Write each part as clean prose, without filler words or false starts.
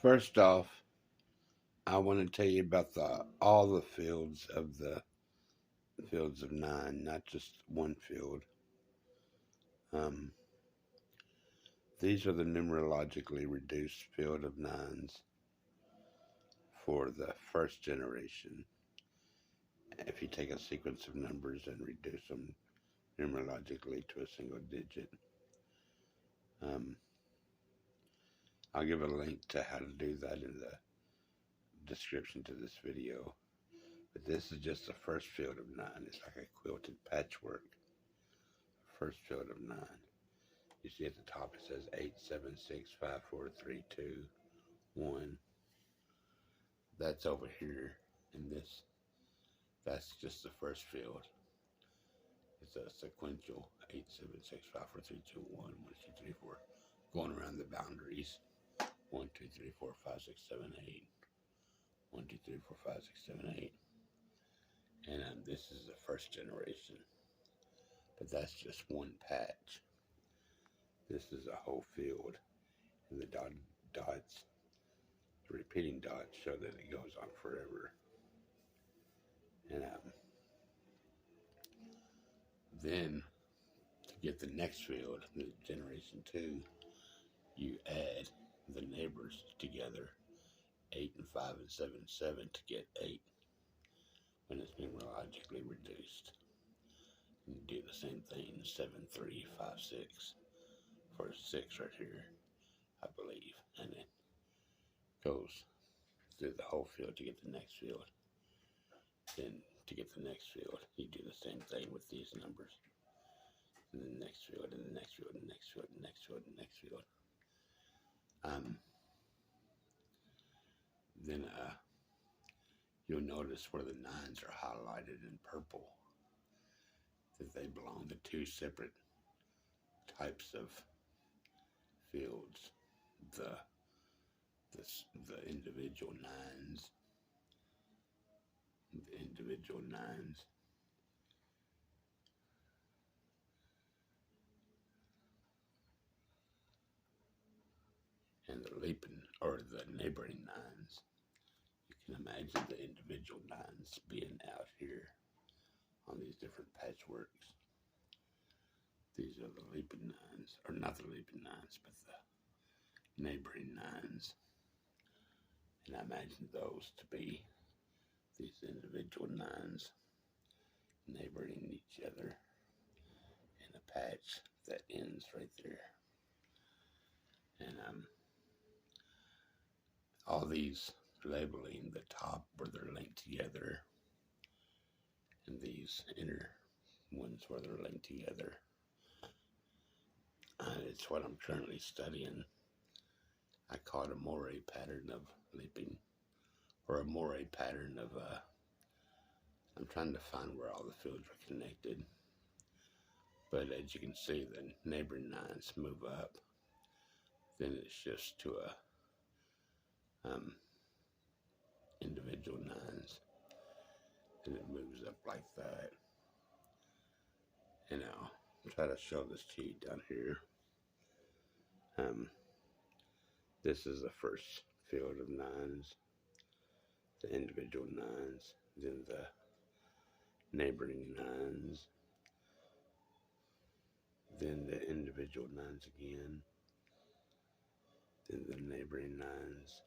First off, I want to tell you about all the fields of 9, not just one field. These are the numerologically reduced field of 9s for the first generation. If you take a sequence of numbers and reduce them numerologically to a single digit. I'll give a link to how to do that in the description to this video. But this is just the first field of 9. It's like a quilted patchwork. First field of 9. You see at the top it says 8, 7, 6, 5, 4, 3, 2, 1. That's over here in this. That's just the first field. It's a sequential 8, 7, 6, 5, 4, 3, 2, 1, 1, 2, 3, 4. Going around the boundaries. 1, 2, 3, 4, 5, 6, 7, 8. 1, 2, 3, 4, 5, 6, 7, 8. And this is the first generation. But that's just one patch. This is a whole field. And the dots, the repeating dots, show that it goes on forever. And then to get the next field, the generation 2, you add the neighbors together, 8 and 5 and 7 and 7 to get 8 when it's numerologically reduced. And you do the same thing, 7, 3, 5, 6 for 6 right here, I believe, and it goes through the whole field to get the next field. Then to get the next field, you do the same thing with these numbers. And the next field, and the next field, and the next field, and the next field, and the next field. Then you'll notice where the 9s are highlighted in purple, that they belong to 2 separate types of fields. The individual 9s. The individual 9s. And the leaping, or the neighboring 9s. You can imagine the individual 9s being out here on these different patchworks. These are the leaping 9s, or not the leaping 9s, but the neighboring 9s. And I imagine those to be these individual 9s neighboring each other in a patch that ends right there. And all these labeling the top where they're linked together, and these inner ones where they're linked together. It's what I'm currently studying. I call it a Moire pattern of leaping, or a Moire pattern of, I'm trying to find where all the fields are connected. But as you can see, the neighboring 9s move up. Then it shifts to a individual 9s. And it moves up like that. And I'll try to show this to you down here. This is the first field of 9s, the individual 9s, then the neighboring 9s, then the individual 9s again, then the neighboring 9s,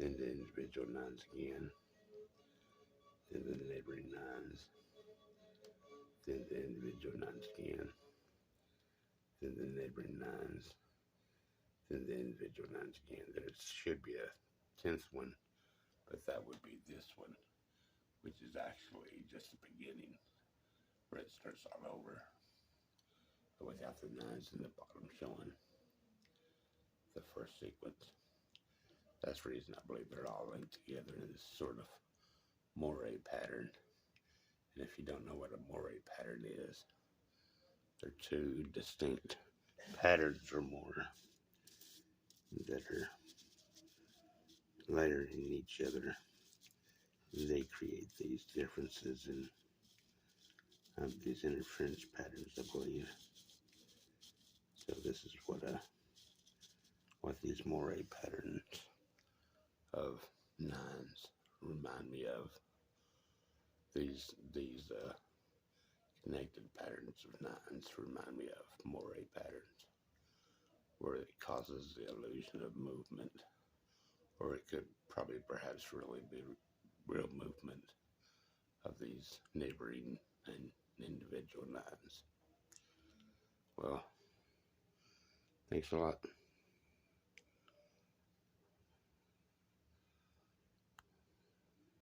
then the individual 9s again, then the neighboring 9s, then the individual 9s again, then the neighboring 9s, then the individual 9s again. There should be a 10th one, but that would be this one, which is actually just the beginning, where it starts all over, but without the 9s in the bottom showing the first sequence. That's the reason I believe they're all linked together in this sort of Moire pattern. And if you don't know what a Moire pattern is, they're 2 distinct patterns or more that are layered in each other. They create these differences in these interference patterns, I believe. So this is what These Moire patterns of nines remind me of these connected patterns of nines remind me of Moire patterns, where it causes the illusion of movement, or it could probably perhaps really be real movement of these neighboring and individual nines. Well, thanks a lot.